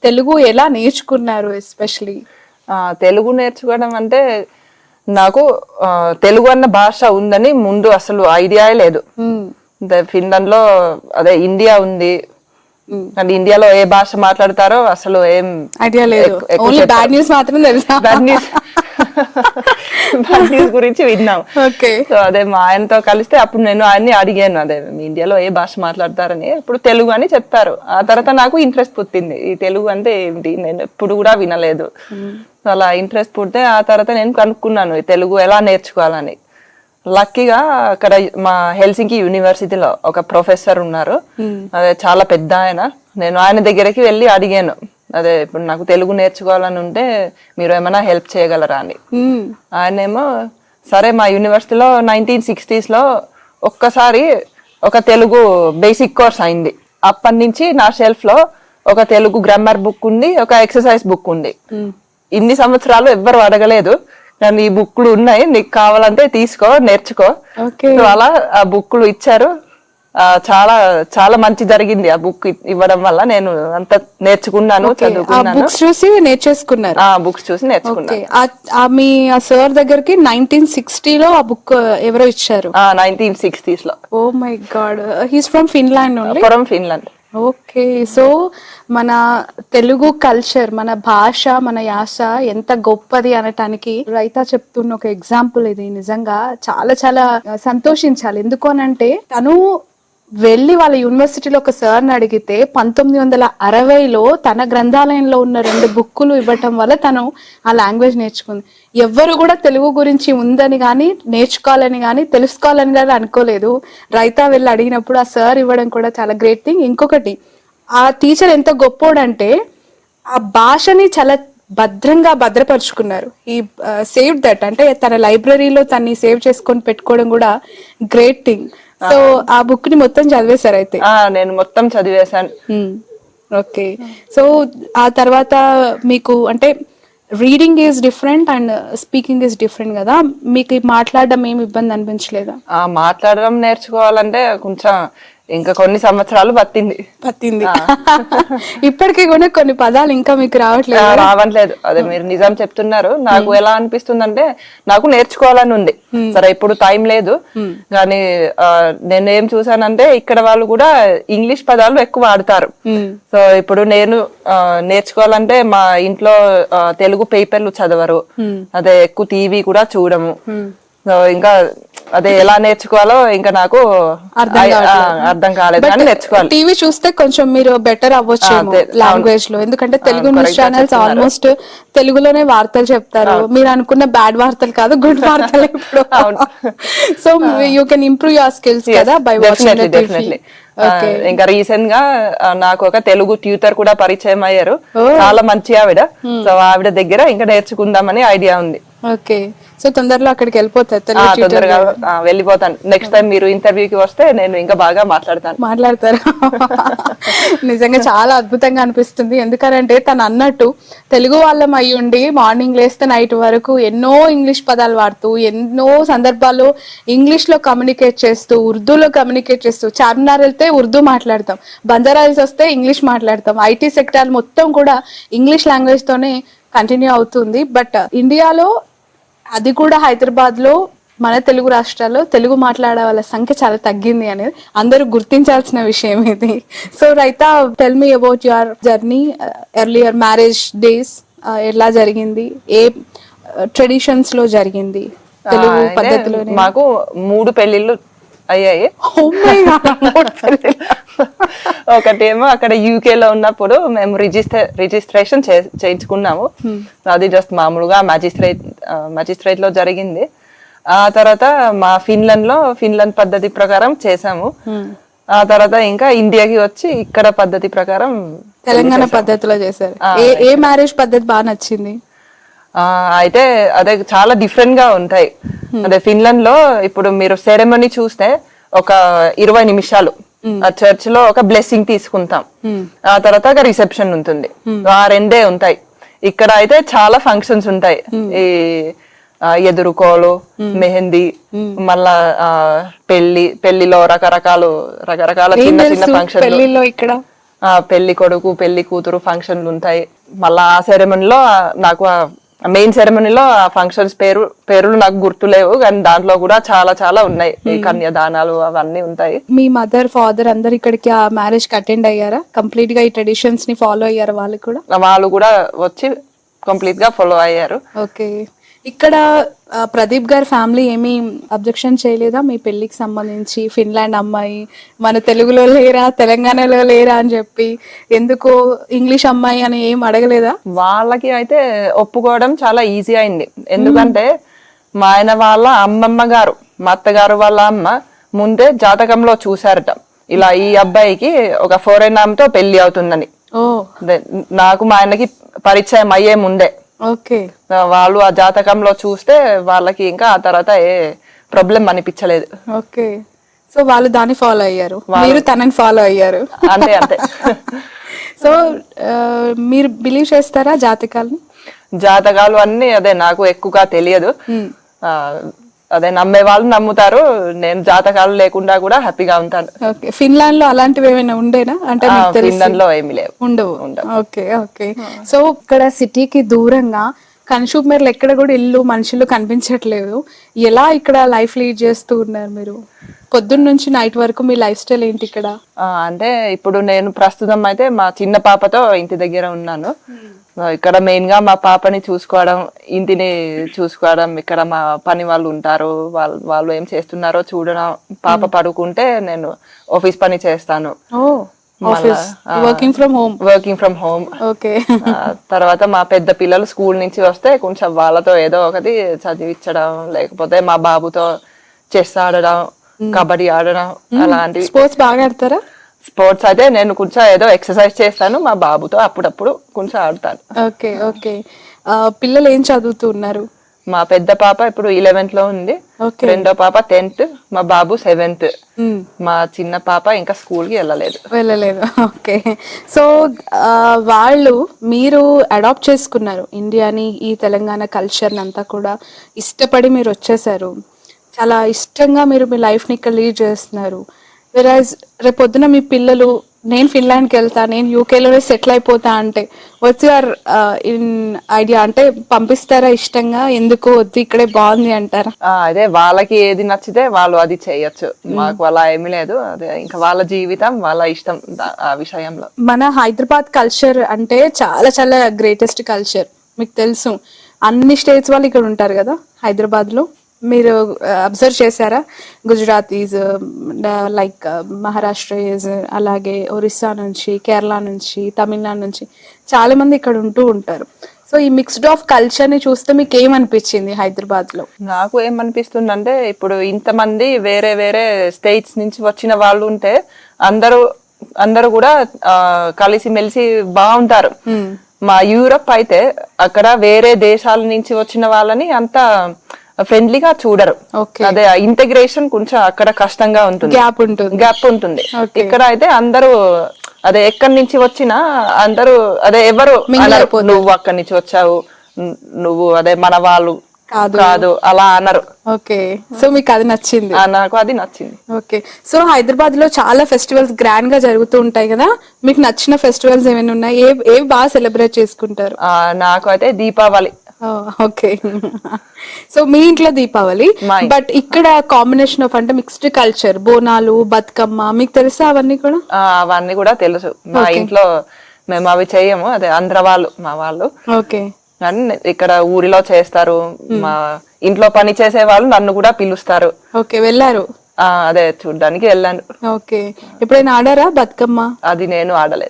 తెలుగు ఎలా నేర్చుకున్నారు ఎస్పెషలీ? తెలుగు నేర్చుకోవడం అంటే నాకు తెలుగు అన్న భాష ఉందని ముందు అసలు ఐడియా లేదు. ఫిన్లాండ్ లో అదే ఇండియా ఉంది, అంటే ఇండియాలో ఏ భాష మాట్లాడతారో అసలు ఏం ఐడియా లేదు. బ్యాడ్ న్యూస్ మాత్రం తెలుసా? బ్యాడ్ న్యూస్ గురించి విన్నాం. సో అదే మా ఆయనతో కలిస్తే అప్పుడు నేను ఆయన్ని అడిగాను, అదే ఇండియాలో ఏ భాష మాట్లాడతారని. ఇప్పుడు తెలుగు అని చెప్పారు. ఆ తర్వాత నాకు ఇంట్రెస్ట్ పుట్టింది, ఈ తెలుగు అంటే ఏంటి, నేను ఎప్పుడు కూడా వినలేదు. అలా ఇంట్రెస్ట్ పుడితే ఆ తర్వాత నేను కనుక్కున్నాను ఈ తెలుగు ఎలా నేర్చుకోవాలని. లక్కీగా అక్కడ మా హెల్సింకి యూనివర్సిటీలో ఒక ప్రొఫెసర్ ఉన్నారు, అదే చాలా పెద్ద ఆయన. నేను ఆయన దగ్గరికి వెళ్ళి అడిగాను, అదే ఇప్పుడు నాకు తెలుగు నేర్చుకోవాలని ఉంటే మీరు ఏమైనా హెల్ప్ చేయగలరా అని. ఆయనేమో సరే, మా యూనివర్సిటీలో 1960s లో ఒక్కసారి ఒక తెలుగు బేసిక్ కోర్స్ అయింది. అప్పటి నుంచి నా షెల్ఫ్ లో ఒక తెలుగు గ్రామర్ బుక్ ఉంది, ఒక ఎక్సర్సైజ్ బుక్ ఉంది. ఇన్ని సంవత్సరాలు ఎవ్వరు అడగలేదు, కానీ ఈ బుక్లు ఉన్నాయి, నీకు కావాలంటే తీసుకో, నేర్చుకో. అలా ఆ బుక్లు ఇచ్చారు. చాలా చాలా మంచి జరిగింది ఆ బుక్ ఇవ్వడం వల్ల. నేను అంత నేర్చుకున్నాను, చదువుకున్నాను. బుక్స్ చూసి నేర్చేసుకున్నారు? బుక్స్ చూసి నేర్చుకున్నాను. మీ సార్ దగ్గరికి 1960లో ఆ బుక్ ఎవరో ఇచ్చారు? 1960s లో. Oh my god, he's from Finland only? From Finland. Okay. So మన తెలుగు కల్చర్, మన భాష, మన యాస ఎంత గొప్పది అనటానికి రైతా చెప్తున్న ఒక ఎగ్జాంపుల్ ఇది. నిజంగా చాలా చాలా సంతోషించాలి. ఎందుకు అనంటే తను వెళ్ళి వాళ్ళ యూనివర్సిటీలో ఒక సార్ని అడిగితే 1960లో తన గ్రంథాలయంలో ఉన్న 2 బుక్కులు ఇవ్వటం వల్ల తను ఆ లాంగ్వేజ్ నేర్చుకుంది. ఎవ్వరు కూడా తెలుగు గురించి ఉందని కానీ, నేర్చుకోవాలని కానీ, తెలుసుకోవాలని కానీ అనుకోలేదు. రైతా వెళ్ళి అడిగినప్పుడు ఆ సార్ ఇవ్వడం కూడా చాలా గ్రేట్ థింగ్. ఇంకొకటి, ఆ టీచర్ ఎంత గొప్పోడంటే ఆ భాషని చాలా భద్రంగా భద్రపరుచుకున్నారు. ఈ సేవ్ దట్, అంటే తన లైబ్రరీలో తన్ని సేవ్ చేసుకొని పెట్టుకోవడం కూడా గ్రేట్ థింగ్. సో ఆ బుక్ ని మొత్తం చదివేశారు అయితే? నేను మొత్తం చదివేశాను. ఓకే. సో ఆ తర్వాత మీకు అంటే reading is different and speaking is different కదా, మీకు మాట్లాడడం ఏమి ఇబ్బంది అనిపించలేదా? మాట్లాడడం నేర్చుకోవాలంటే కొంచెం ఇంకా కొన్ని సంవత్సరాలు పట్టింది. ఇప్పటికీ కూడా కొన్ని పదాలు ఇంకా మీకు రావట్లేదు. అదే మీరు నిజం చెప్తున్నారు. నాకు ఎలా అనిపిస్తుందంటే నాకు నేర్చుకోవాలని ఉంది, సరే ఇప్పుడు టైం లేదు. కానీ నేను ఏం చూసానంటే ఇక్కడ వాళ్ళు కూడా ఇంగ్లీష్ పదాలు ఎక్కువ వాడతారు. సో ఇప్పుడు నేను నేర్చుకోవాలంటే మా ఇంట్లో తెలుగు పేపర్లు చదవరు, అదే ఎక్కువ టీవీ కూడా చూడము. సో ఇంకా అదే ఎలా నేర్చుకోవాలో ఇంకా నాకు అర్థం కాలేదు, కానీ నేర్చుకోవాలి. టీవీ చూస్తే కొంచెం మీరు బెటర్ అవ్వచ్చు లాంగ్వేజ్ లో, ఎందుకంటే తెలుగు న్యూస్ ఛానల్స్ ఆల్మోస్ట్ తెలుగులోనే వార్తలు చెప్తారు. మీరు అనుకున్న బ్యాడ్ వార్తలు కాదు, గుడ్ వార్తలు ఇప్పుడు. So you can improve your skills కదా బై వాచింగ్ టీవీ. ఇంకా రీసెంట్ గా నాకు ఒక తెలుగు ట్యూటర్ కూడా పరిచయం అయ్యారు, చాలా మంచి ఆవిడ. సో ఆవిడ దగ్గర ఇంకా నేర్చుకుందామని ఐడియా ఉంది. ఓకే. సో తొందరలో అక్కడికి తొందరగా వెళ్ళిపోతాను. నెక్స్ట్ టైం మీరు ఇంటర్వ్యూకి వస్తే నేను ఇంకా బాగా మాట్లాడతారు. నిజంగా చాలా అద్భుతంగా అనిపిస్తుంది. ఎందుకంటే తను అన్నట్టు తెలుగు వాళ్ళం అయి ఉండి మార్నింగ్ లేస్తే నైట్ వరకు ఎన్నో ఇంగ్లీష్ పదాలు వాడుతూ, ఎన్నో సందర్భాల్లో ఇంగ్లీష్ లో కమ్యూనికేట్ చేస్తూ, ఉర్దూలో కమ్యూనికేట్ చేస్తూ, చార్మినార్ వెళ్తే ఉర్దూ మాట్లాడతాం, బంజారాహిల్స్ వస్తే ఇంగ్లీష్ మాట్లాడతాం. ఐటీ సెక్టార్ మొత్తం కూడా ఇంగ్లీష్ లాంగ్వేజ్ తోనే కంటిన్యూ అవుతుంది. బట్ ఇండియాలో, అది కూడా హైదరాబాద్ లో, మన తెలుగు రాష్ట్రాల్లో తెలుగు మాట్లాడే వాళ్ళ సంఖ్య చాలా తగ్గింది అనేది అందరూ గుర్తించాల్సిన విషయం ఇది. So raita, tell me about your journey, earlier marriage days ఎలా జరిగింది, ఏ ట్రెడిషన్స్ లో జరిగింది తెలుగు పద్ధతిలో? మాకు 3 పెళ్లిళ్ళు అయ్యాయి. ఒకటేమో అక్కడ యూకేలో ఉన్నప్పుడు మేము రిజిస్ట్రేషన్ చేయించుకున్నాము. అది జస్ట్ మామూలుగా మ్యాజిస్ట్రేట్ లో జరిగింది. ఆ తర్వాత మా ఫిన్లాండ్ పద్ధతి ప్రకారం చేసాము. ఆ తర్వాత ఇంకా ఇండియాకి వచ్చి ఇక్కడ పద్ధతి ప్రకారం తెలంగాణ పద్ధతిలో చేశారు. ఏ మ్యారేజ్ పద్ధతి బాగా నచ్చింది? అయితే అదే చాలా డిఫరెంట్ గా ఉంటాయి. అదే ఫిన్లాండ్ లో ఇప్పుడు మీరు సెరెమనీ చూస్తే ఒక 20 నిమిషాలు ఆ చర్చ్ లో ఒక బ్లెస్సింగ్ తీసుకుంటాం, ఆ తర్వాత ఒక రిసెప్షన్ ఉంటుంది, ఆ 2 ఉంటాయి. ఇక్కడ అయితే చాలా ఫంక్షన్స్ ఉంటాయి. ఈ ఎదురుకోలు, మెహందీ, మళ్ళా పెళ్లిలో రకరకాల చిన్న చిన్న ఫంక్షన్. పెళ్లిలో ఇక్కడ పెళ్లి కొడుకు పెళ్లి కూతురు ఫంక్షన్లు ఉంటాయి. మళ్ళా ఆ సెరమనీలో నాకు మెయిన్ సెరమనీలో ఆ ఫంక్షన్స్ పేర్లు నాకు గుర్తులేవు, కానీ దాంట్లో కూడా చాలా చాలా ఉన్నాయి. ఈ కన్యాదానాలు అవన్నీ ఉంటాయి. మీ మదర్ ఫాదర్ అందరు ఇక్కడికి ఆ మ్యారేజ్ కి అటెండ్ అయ్యారా? కంప్లీట్ గా ఈ ట్రెడిషన్స్ ని ఫాలో అయ్యారా? వాళ్ళు కూడా వచ్చి కంప్లీట్ గా ఫాలో అయ్యారు. ఓకే. ఇక్కడ ప్రదీప్ గారి ఫ్యామిలీ ఏమీ అబ్జెక్షన్ చేయలేదా మీ పెళ్లికి సంబంధించి? ఫిన్లాండ్ అమ్మాయి మన తెలుగులో లేరా, తెలంగాణలో లేరా అని చెప్పి, ఎందుకో ఇంగ్లీష్ అమ్మాయి అని ఏం అడగలేదా? వాళ్ళకి అయితే ఒప్పుకోవడం చాలా ఈజీ అయింది. ఎందుకంటే మా ఆయన వాళ్ళ అమ్మమ్మ గారు, మా అత్తగారు వాళ్ళ అమ్మ ముందే జాతకంలో చూసారట, ఇలా ఈ అబ్బాయికి ఒక ఫారెన్ ఆమెతో పెళ్లి అవుతుందని. నాకు మా ఆయనకి పరిచయం అయ్యే ముందే ఓకే, వాళ్ళు ఆ జాతకంలో చూస్తే వాళ్ళకి ఇంకా ఆ తర్వాత ఏ ప్రాబ్లం అనిపించలేదు. ఓకే, సో వాళ్ళు దాన్ని ఫాలో అయ్యారు, మీరు తనని ఫాలో అయ్యారు. అంతే అంతే. సో మీరు బిలీవ్ చేస్తారా జాతకాలని? జాతకాలు అన్ని అదే నాకు ఎక్కువగా తెలియదు. అదే నమ్మే వాళ్ళు నమ్ముతారు, నేను జాతకాలు లేకుండా కూడా హ్యాపీగా ఉంటాను. ఓకే. ఫిన్లాండ్ లో అలాంటివి ఏమైనా ఉండేనా? అంటే ఫిన్లాండ్ లో ఏమి లేవు, ఉండవు. Okay, okay. సో ఇక్కడ సిటీకి దూరంగా కన్సూమర్లు ఎక్కడ కూడా ఇల్లు మనుషులు కనిపించట్లేదు. ఎలా ఇక్కడ లైఫ్ లీడ్ చేస్తూ ఉన్నారు మీరు? పొద్దున్న నుంచి నైట్ వరకు మీ లైఫ్ స్టైల్ ఏంటి ఇక్కడ? అంటే ఇప్పుడు నేను ప్రస్తుతం అయితే మా చిన్న పాపతో ఇంటి దగ్గర ఉన్నాను. ఇక్కడ మెయిన్ గా మా పాపని చూసుకోవడం, ఇంటిని చూసుకోవడం, ఇక్కడ మా పని వాళ్ళు ఉంటారు, వాళ్ళు ఏం చేస్తున్నారో చూడడం. పాప పడుకుంటే నేను ఆఫీస్ పని చేస్తాను. Working from home. ఓకే. తర్వాత మా పెద్ద పిల్లలు స్కూల్ నుంచి వస్తే కొంచెం వాళ్ళతో ఏదో ఒకటి చదివించడం, లేకపోతే మా బాబుతో చెస్ ఆడడం, కబడ్డీ ఆడడం, అలాంటివి. స్పోర్ట్స్ బాగా ఆడతారా? స్పోర్ట్స్ అయితే నేను కొంచెం ఏదో ఎక్సర్సైజ్ చేస్తాను, మా బాబుతో అప్పుడప్పుడు కొంచెం ఆడతాను. Okay, okay. పిల్లలు ఏం చదువుతున్నారు? మా పెద్ద పాప ఇప్పుడు 11th లో ఉంది, రెండో పాప 10th, మా బాబు 7th. మా చిన్న పాప ఇంకా స్కూల్ కి వెళ్ళలేదు. ఓకే. సో మీరు అడాప్ట్ చేసుకున్నారు ఇండియాని, ఈ తెలంగాణ కల్చర్ అంతా కూడా ఇష్టపడి మీరు వచ్చేసారు. చాలా ఇష్టంగా మీరు మీ లైఫ్ ని ఇక్కడ లీడ్ చేస్తున్నారు. వెరాజ్ రేపొద్దున మీ పిల్లలు నేను ఫిన్లాండ్కి వెళ్తా, నేను యూకేలోనే సెటిల్ అయిపోతా అంటే వచ్చి ఇన్ ఐడియా అంటే పంపిస్తారా ఇష్టంగా? ఎందుకు వద్దు ఇక్కడే బాగుంది అంటారా? అదే వాళ్ళకి ఏది నచ్చితే వాళ్ళు అది చేయొచ్చు, మాకు అలా ఏమీ లేదు. అదే ఇంకా వాళ్ళ జీవితం వాళ్ళ ఇష్టం ఆ విషయంలో. మన హైదరాబాద్ కల్చర్ అంటే చాలా చాలా గ్రేటెస్ట్ కల్చర్, మీకు తెలుసు. అన్ని స్టేట్స్ వాళ్ళు ఇక్కడ ఉంటారు కదా హైదరాబాద్ లో. మీరు అబ్జర్వ్ చేశారా? గుజరాతీస్, లైక్ మహారాష్ట్రస్, అలాగే ఒరిస్సా నుంచి, కేరళ నుంచి, తమిళనాడు నుంచి చాలా మంది ఇక్కడ ఉంటూ ఉంటారు. సో ఈ మిక్స్డ్ ఆఫ్ కల్చర్ ని చూస్తే మీకు ఏమనిపించింది హైదరాబాద్ లో? నాకు ఏమనిపిస్తుంది అంటే, ఇప్పుడు ఇంతమంది వేరే వేరే స్టేట్స్ నుంచి వచ్చిన వాళ్ళు ఉంటే అందరూ కూడా కలిసి మెలిసి బాగుంటారు. మా యూరప్ అయితే అక్కడ వేరే దేశాల నుంచి వచ్చిన వాళ్ళని అంత ఫ్రెండ్లీగా చూడరు. అదే ఇంటిగ్రేషన్ కొంచెం అక్కడ కష్టంగా ఉంటుంది, గ్యాప్ ఉంటుంది. ఇక్కడ అయితే అందరూ అదే ఎక్కడి నుంచి వచ్చినా అందరూ అదే ఎవరు నువ్వు అక్కడి నుంచి వచ్చావు, నువ్వు అదే మన వాళ్ళు కాదు అలా అన్నారు. ఓకే. సో మీకు అది నచ్చింది? నాకు అది నచ్చింది. ఓకే. సో హైదరాబాద్ లో చాలా ఫెస్టివల్స్ గ్రాండ్ గా జరుగుతూ ఉంటాయి కదా, మీకు నచ్చిన ఫెస్టివల్స్ ఏమైనా ఉన్నాయి? ఏ బాగా సెలబ్రేట్ చేసుకుంటారు? నాకు అయితే దీపావళి. ఓకే. సో మీ ఇంట్లో దీపావళి, బట్ ఇక్కడ కాంబినేషన్ ఆఫ్ అంటే మిక్స్డ్ కల్చర్, బోనాలు, బతుకమ్మ, మీకు తెలుసా అవన్నీ కూడా? అవన్నీ కూడా తెలుసు. మా ఇంట్లో మేము అవి చెయ్యము, అదే ఆంధ్ర వాళ్ళు మా వాళ్ళు. ఓకే. ఇక్కడ ఊరిలో చేస్తారు. మా ఇంట్లో పని చేసే వాళ్ళు నన్ను కూడా పిలుస్తారు. ఓకే, వెళ్ళారు? అదే చూడ్డానికి వెళ్ళాను. ఓకే. ఎప్పుడైనా ఆడారా బతుకమ్మ? అది నేను ఆడలేదు.